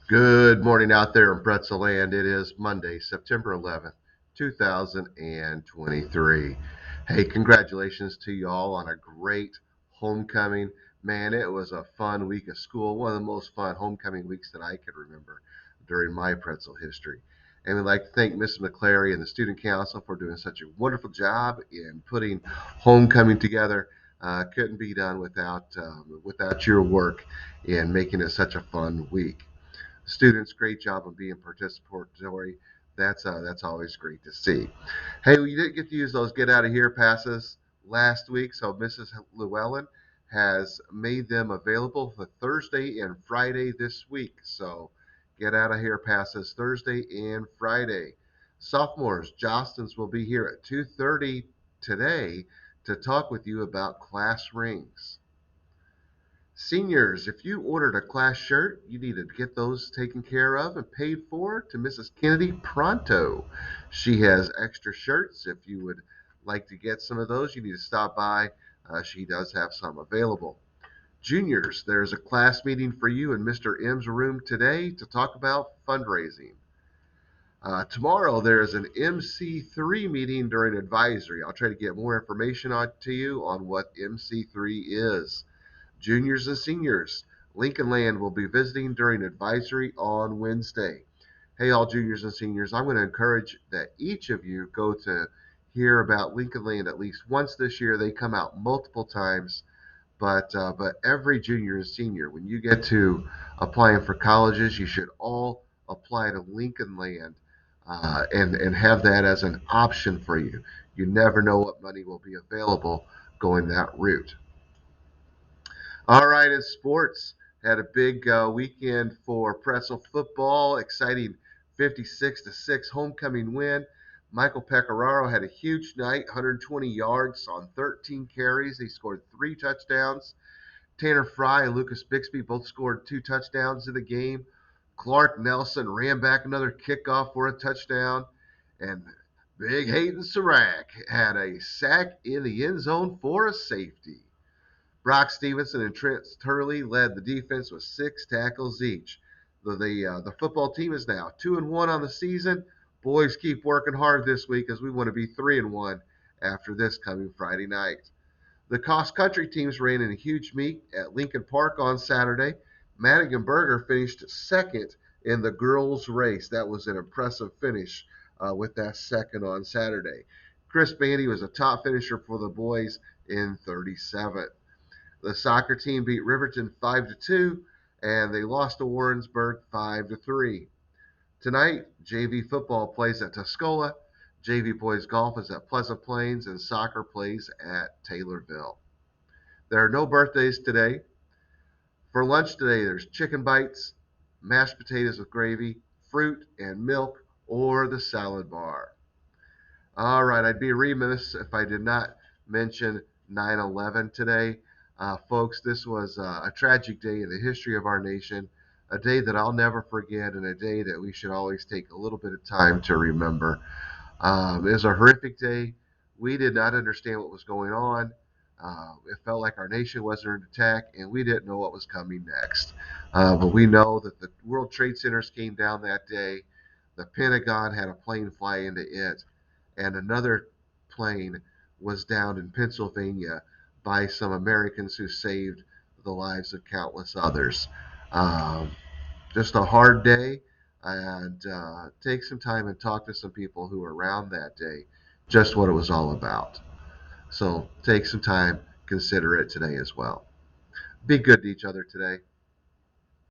Good morning out there in Pretzel Land. It is Monday, September 11th, 2023. Hey, congratulations to you all on a great homecoming. Man, it was a fun week of school, one of the most fun homecoming weeks that I could remember during my pretzel history. And we'd like to thank Mrs. McClary and the Student Council for doing such a wonderful job in putting homecoming together. Couldn't be done without your work in making it such a fun week. Students, great job of being participatory. That's always great to see. Hey, we didn't get to use those get out of here passes last week, so Mrs. Llewellyn has made them available for Thursday and Friday this week. So get out of here passes Thursday and Friday. Sophomores, Jostens will be here at 2:30 today to talk with you about class rings. Seniors, if you ordered a class shirt, you need to get those taken care of and paid for to Mrs. Kennedy pronto. She has extra shirts. If you would like to get some of those, you need to stop by. She does have some available. Juniors, there's a class meeting for you in Mr. M's room today to talk about fundraising. Tomorrow, there's an MC3 meeting during advisory. I'll try to get more information to you on what MC3 is. Juniors and seniors, Lincoln Land will be visiting during advisory on Wednesday. Hey, all juniors and seniors, I'm going to encourage that each of you go to hear about Lincoln Land at least once this year. They come out multiple times, but every junior and senior, when you get to applying for colleges, you should all apply to Lincoln Land and have that as an option for you. You never know what money will be available going that route. All right, in sports, had a big weekend for Pretzel football. Exciting 56-6 homecoming win. Michael Pecoraro had a huge night, 120 yards on 13 carries. He scored 3 touchdowns. Tanner Fry and Lucas Bixby both scored 2 touchdowns in the game. Clark Nelson ran back another kickoff for a touchdown. And Big Hayden Serac had a sack in the end zone for a safety. Brock Stevenson and Trent Turley led the defense with 6 tackles each. The football team is now 2-1 on the season. Boys, keep working hard this week as we want to be 3-1 after this coming Friday night. The cross country teams ran in a huge meet at Lincoln Park on Saturday. Madigan Berger finished second in the girls' race. That was an impressive finish with that second on Saturday. Chris Bandy was a top finisher for the boys in 37th. The soccer team beat Riverton 5-2, and they lost to Warrensburg 5-3. Tonight, JV football plays at Tuscola, JV boys golf is at Pleasant Plains, and soccer plays at Taylorville. There are no birthdays today. For lunch today, there's chicken bites, mashed potatoes with gravy, fruit and milk, or the salad bar. All right, I'd be remiss if I did not mention 9/11 today. Folks, this was a tragic day in the history of our nation, a day that I'll never forget, and a day that we should always take a little bit of time to remember. It was a horrific day. We did not understand what was going on. It felt like our nation was under attack, and we didn't know what was coming next. But we know that the World Trade Centers came down that day. The Pentagon had a plane fly into it, and another plane was down in Pennsylvania by some Americans who saved the lives of countless others. Um, just a hard day, and take some time and talk to some people who were around that day, just what it was all about. So take some time, consider it today as well. Be good to each other today.